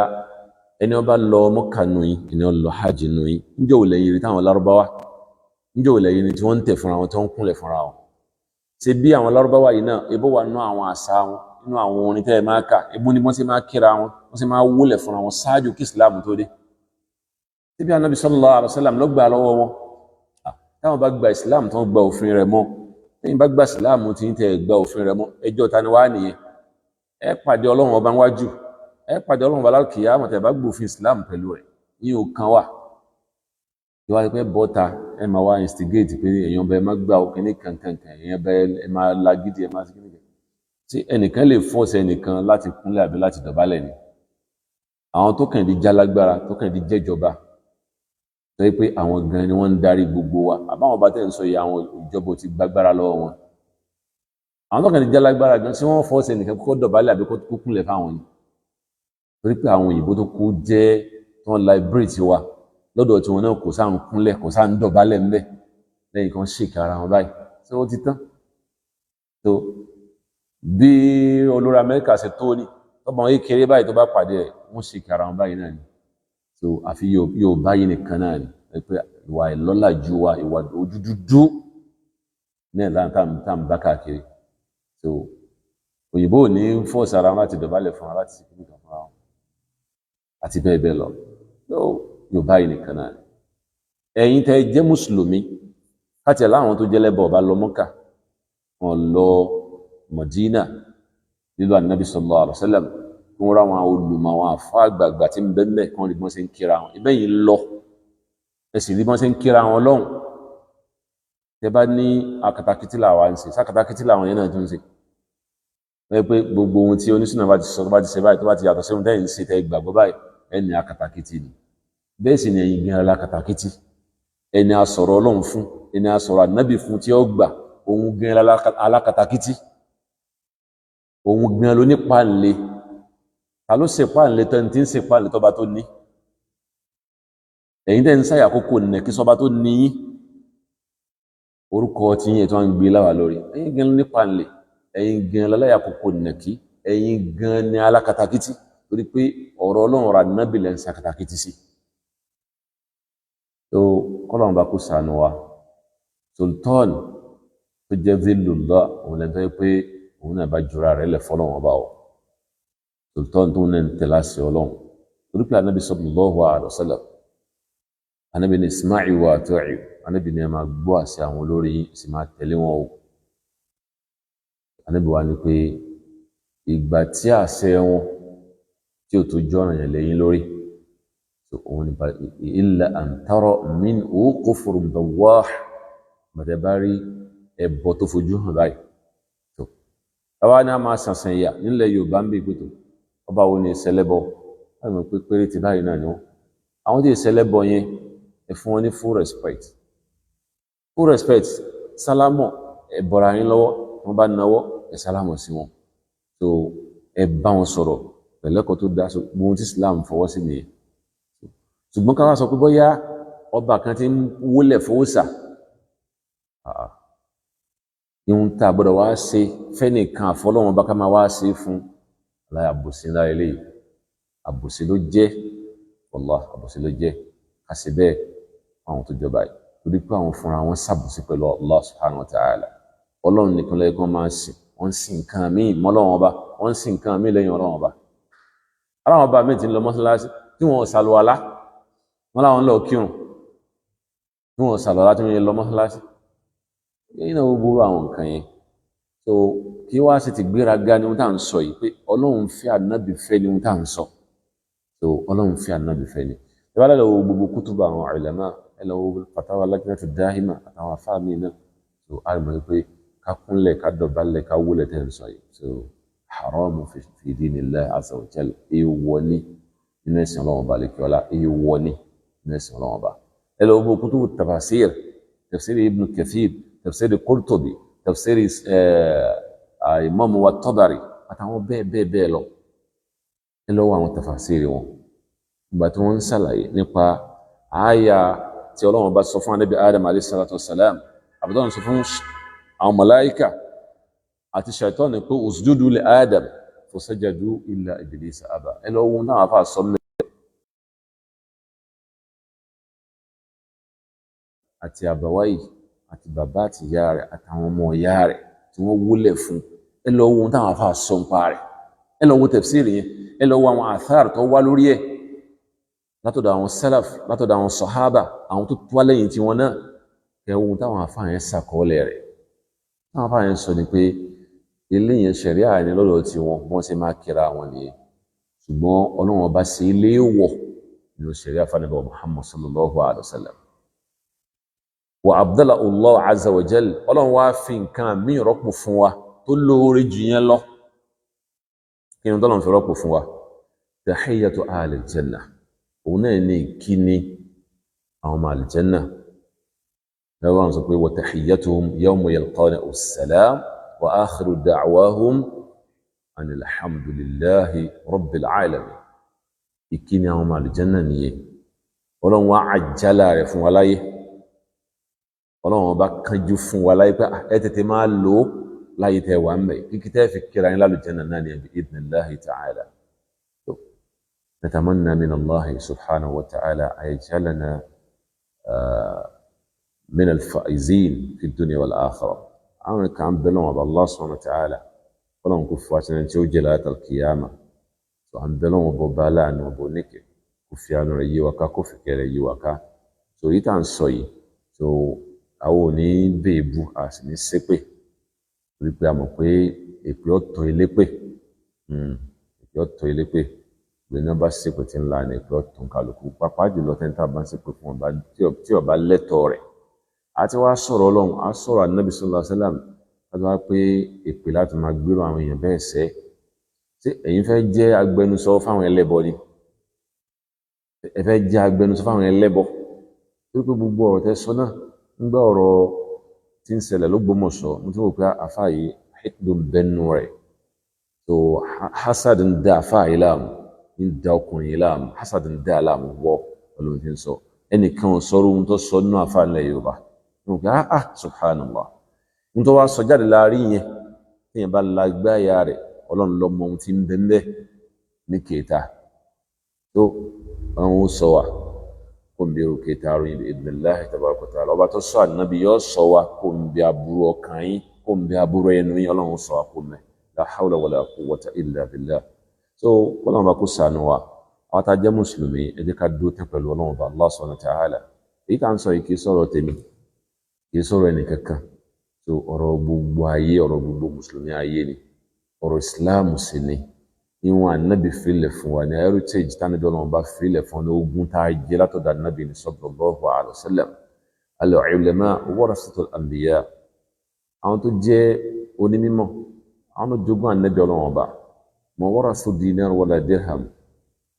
ẹni ó bá lọ Mọ́kà nù yín ẹni ó lọ hajj nù yín níjọ́ ò lẹ́yìn rí táwọn Lárúbáwá níjọ́ ò lẹ́yìn rí tí wọ́n ń tẹ̀ fúnra wọn tí wọ́n ń kúnlẹ̀ fúnra wọn ṣe bí àwọn Lárúbáwá yìí náà ebó wà nínú àwọn àṣà wọn nínú àwọn orin tẹ́ ẹ máa kà ebó ni wọ́n ṣe máa kíra wọn wọ́n ṣe máa wólẹ̀ fúnra wọn ṣáájú kí Islam tó dé síbi Ànábì sallallahu alaihi wasallam ló gbà lọ́wọ́ wọn táwọn bá gba Islam tó ń gba òfin rẹ̀ mọ́ lẹ́yìn bá gba Islam tí ń tẹ̀ gba òfin rẹ̀ mọ́ ẹjọ́ ta ni wá nìyẹn ẹ pàdé Ọlọ́run ọba wájú ẹ pàdé Ọlọ́run ọba lálùkìyámọ̀ tẹ́ bá gbòfin Islam pẹ̀lú rẹ̀ yín ò kan wà ìwà pé bọ́ta ẹ máa wá instigate pé èèyàn bẹ má gbà ó kíní kankan èèyàn bẹ ẹ máa lagídí ẹ máa sí kíní kan tí ẹnìkan lè force ẹnìkan láti kúnlẹ̀ àbí láti dọ̀bálẹ̀ ni àwọn tó kàn di jálágbára tó kàn di jẹ́jọba tó yẹ pé àwọn gan ni wọ́n ń darí gbogbo wa àbáwọn ọba tẹ̀ ń sọ yìí àwọn ìjọba ti gbàgbára lọ́wọ́ wọn àwọn tó kàn di jálágbára gan tí wọ́n force ẹnìkan kó dọ̀bálẹ̀ àbí kó kúnlẹ̀ fáwọn ni torí pé àwọn òyìnbó tó kú jẹ́ tí wọ́n liberate wa lọ́dọ̀ tí wọn náà kò sáà ń kúnlẹ̀ kò sáà ń dọ̀bálẹ̀ ńbẹ̀ lẹ́yìn kan ṣèkà ara wọn báyìí tí wọ́n ti tán tó bí olórí Amẹ́ríkà ṣe tó ní tọ́ba wọn kéré báyìí tó bá pàdé ẹ̀ wọ́n ṣèkà ara wọn báyìí náà ni tó àfi yóò báyìí nìkan náà ni pé ìwà ìlọ́làjú wa ìwà ojú dúdú náà láǹtà tá à ń bá káàkiri tó òyìnbó ò ní fọ́ọ̀sì ara wọn láti dọ̀bálẹ̀ fún wa láti ṣèkà nìkan fún wa àti bẹ́ẹ̀ bẹ́ẹ̀ lọ yorùbá yìí nìkan náà ẹ̀yin tẹ́ jẹ́ mùsùlùmí káti ẹ̀ láwọn tó jẹ́ lẹ́bọ̀ ọba lọ Mọ́kà wọn lọ Mọ̀dínà nílùú Ànábì sallallahu alaihi wasallam kí wọ́n ra wọn olùmọ̀ àwọn àfọ́ àgbààgbà tí ń bẹ́ẹ̀ kán rí bí wọ́n ṣe ń kíra wọn ibẹ̀ yìí lọ ẹ sì rí bí wọ́n ṣe ń kíra wọn lọ́hùn tẹ́ bá ní akatakítí làwọn ń ṣe sákatakítí làwọn yẹn náà tún ń ṣe wọ́n pé gbogbo ohun tí oníṣúná bá ti sọ tó bá ti ṣe báyìí tó bá ti yàtọ̀ sí ohun tẹ́yìn ń ṣe tẹ́ gbàgbọ́ báyìí ẹni akatakítí ni bẹ́ẹ̀ sì ni ẹ̀yin gan alákatakítí ẹni a sọ̀rọ̀ Ọlọ́run fún ẹni a sọ̀rọ̀ ànábì fún tí ó gbà òun gan alákatakítí òun gan ló ní páàlé ta ló ṣe páàlé tẹ́ni tí ń ṣe páàlé tọ́ba tó ní ẹ̀yin tẹ́ ń sáyà àkókò nẹ̀ kí sọba tó ní yín orúkọ tí yín tó ń gbé láwà lórí ẹ̀yin gan ló ní páàlé ẹ̀yin gan láláyà àkókò nẹ̀ kí ẹ̀yin gan ní alákatakítí torí pé ọ̀rọ̀ Ọlọ́run ra ànábì lẹ́ ń ṣe akatakítí sí tó kọ́lọ̀n bá kó sànù wa sultan tó jẹ́ zillullah òun lẹ́ntọ́ yẹ pé òun náà bá jura rẹ̀ lẹ̀ fọ́lọ́wọ́n bá wọ̀ sultan tó náà ń tẹ̀lá sí Ọlọ́run torí pé anábì sallallahu alaihi wasallam anábì ní isma'i wa ati'u anábì ní ẹ máa gbọ́ àṣẹ àwọn olórí yín sì máa tẹ̀lé wọn o anábì wa ní pé ìgbà tí àṣẹ wọn tí ò tó jọ́ràn yẹn lẹ́yìn lórí òun ni illa an tara minhu kufrun bawah mọ̀tẹ́bárí ẹ̀bọ tó fojú hàn báyìí tó àwa ni a máa sànsàn ìyà nílẹ̀ Yorùbá ń bí ìpètò ọba wo ni ìṣẹlẹ́bọ láti mọ̀ pé péré ti báyìí náà ni wọ́n àwọn tí ìṣẹlẹ́bọ yẹn ẹ fún wọn ní full respect sálámọ̀ ẹ bọ̀ra yín lọ́wọ́ wọ́n bá náwọ́ ẹ sálámọ̀ sí wọn tó ẹ bá wọn sọ̀rọ̀ pẹ̀lẹ́kọ̀ọ́ tó dá gbogbo tí Islam fọwọ́ sí nìyẹn ṣùgbọ́n ká wá sọ pé bóyá ọba kan ti ń wólẹ̀ fowósà ihun tá a gbọ́dọ̀ wá ṣe fẹ́nìkan àfọlọ́wọn bá ká máa wá ṣe fún aláì àbòsí ńlá eléyìí àbòsí ló jẹ́ wallahi àbòsí ló jẹ́ ká ṣe bẹ́ẹ̀ àwọn tó jọba yìí torí pé àwọn fúnra wọn ṣàbòsí pẹ̀lú Allah subhanahu wa ta'ala Ọlọ́run nìkan lẹ́yìn kan máa ń sìn wọ́n ń sìn nǹkan míì mọ́lọ́wọ́n ọba wọ́n ń sìn nǹkan míì lẹ́yìn Ọlọ́run ọba aláwọn ọba míì ti ń lọ mọ́ṣáláṣí tí wọ́n ṣàlùwàlá wọ́n láwọn lọ kírun tí wọ́n ṣàlùwàlá tí wọ́n lọ mọ́ṣáláṣí lẹ́yìn náà gbogbo àwọn nǹkan yẹn so kí wá sì ti gbéraga ní ohun tá à ń sọ yìí pé Ọlọ́run fẹ́ ànábì fẹ́ ní ohun tá à ń sọ so Ọlọ́run fẹ́ ànábì fẹ́ ní ìwà lẹ́lọ́wọ́ gbogbo kútùbà àwọn ulama ẹlọ́wọ́ fatawa lajnatu dahima àtàwọn afáàmì náà so a mọ̀ pé ká kúnlẹ̀ ká dọ̀bálẹ̀ ká wúlẹ̀ tẹ́ ń sọ yìí so haramu fi dinillahi azza wa jalla èèwọ̀ ni nínú ẹ̀sìn Ọlọ́run ba lẹ́kẹ́ ọlá èèwọ̀ ni nínú ẹ̀sìn Ọlọ́run ba ẹlọ́wọ́ gbogbo kútùbù tafasir tafsir ibn Kathir tafsir Qurtubi tafsir Imam wa Tabari àtàwọn bẹ́ẹ̀ lọ ẹlọ́wọ́ àwọn tafasir wọn ìgbà tí wọ́n ń ṣàlàyé nípa àyà tí Ọlọ́run bá sọ fún Ànábì Adam alayhi salatu wassalam àbúdọ́n sọ fún àwọn màláíkà àti ṣàítánì pé usjudu li Adam fasajadu illa iblisa aba ẹ lọ wo náà àfa sọmọ àti àbáwáyì àti bàbá àti ìyá rẹ̀ àtàwọn ọmọ ìyá rẹ̀ tí wọ́n wólẹ̀ fún ẹ lọ wo táwọn àfa sọ ń pa rẹ̀ ẹ lọ wo tafsiri yẹn ẹ lọ wo àwọn àthar tó wá lórí ẹ̀ látọ̀dọ̀ àwọn salaf látọ̀dọ̀ àwọn sahaba àwọn tó tó lẹ́yìn tí wọn náà ẹ wo táwọn àfa yẹn ṣàkọọ́lẹ̀ rẹ̀ táwọn àfa yẹn sọ ni pé ilé yẹn ṣẹ̀ríà ní lọ́dọ̀ tí wọ́n ṣe máa kíra wọn nìyẹn ṣùgbọ́n Ọlọ́run ọba ṣe ilé wọ̀ nínú ṣẹ̀ríà fanabi Muhammad sallallahu alayhi wa sallam wa abdala Allah azza wa jal Ọlọ́run wá fi nǹkan mí rọ́pò fún wa tó lóore jù yẹn lọ kí ni Ọlọ́run fi rọ́pò fún wa tahiyyatu ahli aljanna òun náà ní kíni àwọn ọmọ aljanna lọ́wọ́ àwọn sọ pé wa tahiyyatuhum yawma yalqawnahu as-salam wa akhiru da'wahum anil hamdulillahi rabbil alamin ìkíni àwọn ọmọ aljanna nìyẹn Ọlọ́run wá àjálà rẹ̀ fún wa láyé Ọlọ́run ọba kánjú fún wa láyé pé ẹ tètè máa lò ó láyé tẹ wà ń bẹ kíkí tẹ́ fi kíra yín lálùjánnà náà ní bi idhnillahi ta'ala natamanna min Allahi subhanahu wa ta'ala an yaj'alana min al-faizin fi dunya wal akhirah àwọn kan bẹ lọ́wọ́ Allah subhanahu wa ta'ala Ọlọ́run kò fún àtẹnudẹ́ tí ó jẹ́ láti al-qiyama so à ń bẹ lọ́wọ́ bọ́ bá láàánú ọbọ̀ níkẹ́ kò fi àánú rẹ̀ yí wa ká kò fi kẹrẹ̀ yí wa ká so yìí tá à ń sọ yìí so àwọn ò ní bèèbù a sì ní ṣépè torí pé a mọ̀ pé èpè ọ̀tọ̀ elépè èpè ọ̀tọ̀ elépè lónìí náà bá ṣépè tí ń la ní èpè ọ̀tọ̀ kálukú pàápàá jùlọ tẹ́ńtà bá ń ṣépè fún ọba tí ọba lẹ́tọ̀ọ́ rẹ̀ àti wá sọ̀rọ̀ Ọlọ́run á sọ̀rọ̀ Ànábì sallallahu alaihi wasallam láti wá pé èpè láti máa gbérò àwọn èèyàn bẹ́ẹ̀ sẹ́ ṣé ẹ̀yin fẹ́ jẹ́ agbẹnusọ fáwọn ẹlẹ́bọ ni ẹ fẹ́ jẹ́ agbẹnusọ fáwọn ẹlẹ́bọ torí pé gbogbo ọ̀rọ̀ tẹ́ sọ náà nígbà ọ̀rọ̀ tí ń ṣẹlẹ̀ l'Ógbómọ̀ṣọ́ mo ti wò pé àfáà yìí hikdun bẹnu rẹ̀ so hasad ń da àfáà yìí láàmú ń da ọkùnrin yìí láàmú hasad ń da láàmú wọ́ ọlọ́run ti ń sọ ẹnìkan ò sọ̀rọ̀ ohun tó sọ nínú àfáà ilẹ̀ Yorùbá mo pé subhanallah ohun tó wá sọ jáde láàrin yẹn téèyàn bá lágbá ìyá rẹ̀ Ọlọ́run ló mọ ohun tí ń bẹ ńbẹ̀ ní kẹta tó àwọn ó sọ wa kó n bí irú kẹta àrùn bi'idhnillahi tabaraka wa ta'ala ọba tó sọ ànábì yóò sọ wa kó n bí aburú ọkàn yín kó n bí aburú ẹnu yín Ọlọ́run sọ wa kó mẹ́ la hawla wala quwwata illa billah so Ọlọ́run bá kó ṣàánú wa àwọn tá a jẹ́ mùsùlùmí ẹ jẹ́ ká dúró tẹ́ pẹ̀lú Ọlọ́run bá Allah subhanahu wa ta'ala èyí tá à ń sọ yìí kì í sọ̀rọ̀ tèmi kì í sọ̀rọ̀ ẹnì kankan so ọ̀rọ̀ gbogbo ayé ọ̀rọ̀ gbogbo mùsùlùmí ayé ni ọ̀rọ̀ ìsìláàmù sì ni ìwọ̀n ànábì filẹ̀ fún wa ní heritage tánàbí Ọlọ́run bá filẹ̀ fún wa ní ogun tá a jẹ látọ̀dọ̀ ànábì ní sallallahu alaihi wasallam al-ulama warasatul anbiya àwọn tó jẹ́ onímọ̀ àwọn tó jogún ànábì Ọlọ́run ọba ma warasu dinar wala dirham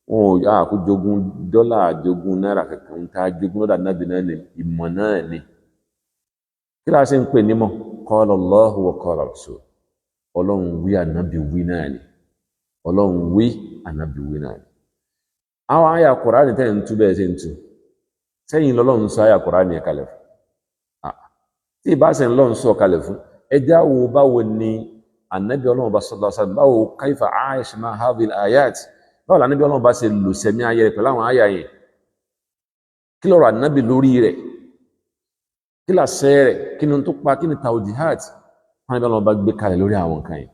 wọn ò yá kó jogún dọ́là jogún náírà kankan tá a jogún lọ́dọ̀ ànábì náà ní ìmọ̀ náà ni kí la ṣe ń pè nímọ̀ qala Allahu wa qala Rasul Ọlọ́run wí ànábì wí náà ni Ọlọ́run wí ànábì wí náà ni àwọn àyà Kùránì tẹ́ ń tú bẹ́ẹ̀ ṣe ń tú sẹ́yìn lọ́lọ́run sọ àyà Kùránì ẹ̀ kalẹ̀ fún tí ìbáṣẹ̀ ńlọ́run sọ kalẹ̀ fún ẹjá wo báwo ni ànábì Ọlọ́run bá sallallahu alaihi wasallam báwo kaifa aish ma hadhihi al-ayat báwo lànábì Ọlọ́run bá ṣe lò sẹ́mi ayé rẹ̀ pẹ̀lú àwọn àyà yẹn kí lọ́rọ̀ ànábì lórí rẹ̀ kí la sẹ́rẹ̀ kí ni tó pa kí ni tawjihat wọn bí wọn bá gbé kalẹ̀ lórí àwọn nǹkan yìí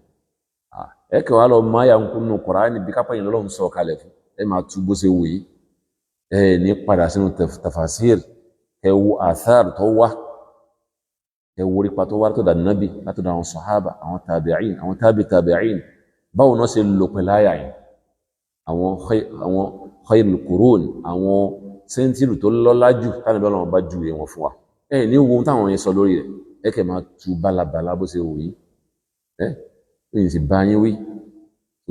ẹ kẹ́ wàá lọ máa yà ń kún nù Kùránì bí kápá yìí lọ́lọ́run sọ kalẹ̀ fún ẹ máa tú bó ṣe wù yìí ẹ ní padà sínú tafasir ẹ wo athar tó wá ẹ wo rípa tó wá látọ̀dọ̀ Ànábì látọ̀dọ̀ àwọn sàhábà àwọn tabi'in àwọn tabi'in báwo náà ṣe lò pẹ̀lú àyà yìí àwọn khairul qurun àwọn sẹ́ńtírì tó lọ́lá jù tánàbí Ọlọ́run bá ju wọn fún wa ní wo táwọn yẹn sọ lórí rẹ̀ ẹ kẹ́ máa tu bálabàlá bó ṣe wù yí ẹ̀yin sì bá yín wí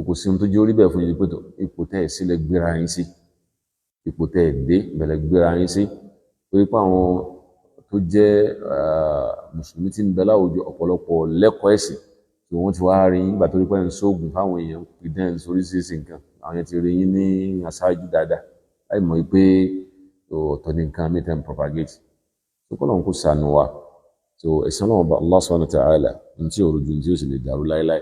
kò sí ohun tó jẹ́ orí bẹ́ẹ̀ fún yín pé ipò tẹ́ ẹ̀ sílẹ̀ gbéra yín sí ipò tẹ́ ẹ̀ dé bẹ̀lẹ̀ gbéra yín sí torí pé àwọn tó jẹ́ mùsùlùmí tí ń bẹ láwùjọ ọ̀pọ̀lọpọ̀ lẹ́kọ̀ọ́ ẹ̀sìn tí wọ́n ti wá rí yín gbà torí pé ń sóògùn fáwọn èèyàn pidán oríṣiríṣi nǹkan àwọn yẹn ti rí yín ní aṣáájú dáadáa láì mọ̀ pé ọ̀tọ̀ ní nǹkan mi tẹ́ ń propagate kọ́lọ́n kó ṣàánú wa so ẹ̀sán náà bá Allah subhanahu wa ta'ala ní tí òrùjú tí ó sì lè dàrú láíláí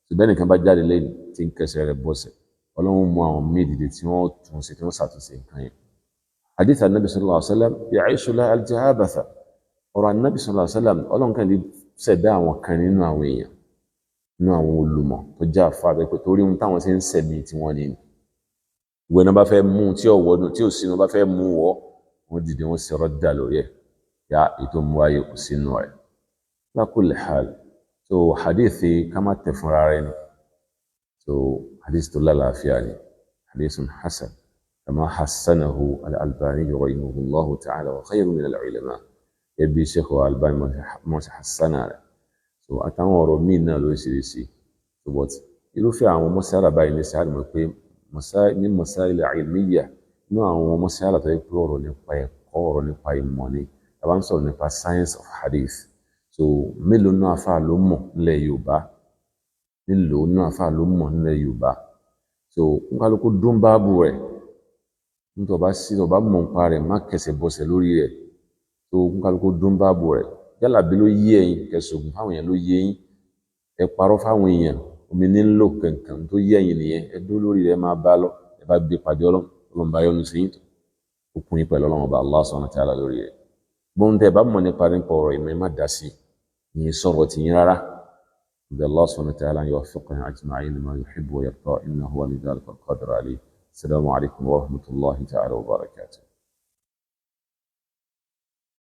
ṣùgbọ́n nìkan bá jáde lẹ́yìn tí ń kẹsẹ̀ rẹ̀ bọ́sẹ̀ ọlọ́run mú àwọn míì dìde tí wọ́n tún ṣe tí wọ́n ṣàtúnṣe nǹkan yẹn. hadith anabi sallallahu alaihi wasallam ya'ishu la al-jahabatha ọ̀rọ̀ anabi sallallahu alaihi wasallam ọlọ́run kan lè ṣẹ̀dá àwọn kan nínú àwọn èèyàn nínú àwọn olùmọ̀ tó jẹ́ àfáà pé torí ohun táwọn ṣe ń sẹ̀mí tí wọ́n ní ìwé náà bá fẹ́ mú tí ò wọ́dún tí ò sínú bá fẹ́ mú wọ́ wọ́n dìde wọ́n ṣe rọ́dà lórí ẹ̀ ya ètò mú ayé kò sínú rẹ̀ ala kulli hal so hadithi ká má tẹ̀ fúnra rẹ̀ ni so hadith tó lálàáfíà ni hadithun hasan kama hassanahu al-Albani rahimahullahu ta'ala wa khayru min al-ulama ẹbí sheikh al-Albani mọ́ sí hassana rẹ̀ so àtàwọn ọ̀rọ̀ míì náà lóríṣiríṣi so but irúfẹ́ àwọn mọ́sálà báyìí ní sáà mọ̀ pé ní masáìlì ilmiya ní àwọn mọ́sálà tó yẹ pé ọ̀rọ̀ nípa ẹ̀kọ́ ọ̀rọ̀ nípa ìmọ̀ ni tàbá ń sọ̀rọ̀ nípa science of hadith so mélòó náà àfà ló mọ̀ nílẹ̀ Yorùbá mélòó náà àfà ló mọ̀ nílẹ̀ Yorùbá so n kálukú dún báàbù rẹ̀ nítorí ọba mọ̀ nípa rẹ̀ má kẹsẹ̀ bọ́sẹ̀ lórí rẹ̀ so n kálukú dún báàbù rẹ̀ yálà bí ló yé ẹ̀yin kẹsògùn fáwọn èèyàn ló yé yín ẹ parọ́ fáwọn èèyàn omi nílò kankan tó yé ẹ̀yin nìyẹn ẹ dúró lórí rẹ̀ máa bá lọ ẹ bá gbé pàdé Ọlọ́run bá yọ́nú sí yín tó ó kún yín pẹ̀lú Ọlọ́run ọba Allah subhanahu wa ta'ala lórí rẹ̀ gbọ́n tẹ́ bá mọ̀ nípa ọ̀rọ̀ ìmọ̀ má dá sí ìyẹn sọ̀rọ̀ tì yín rárá bí Allah subhanahu wa ta'ala yuwaffiqna ajma'in lima yuhibbu wa yarda innahu waliyyu dhalika al-qadiru alayh. Assalamu alaykum wa rahmatullahi ta'ala wa barakatuh.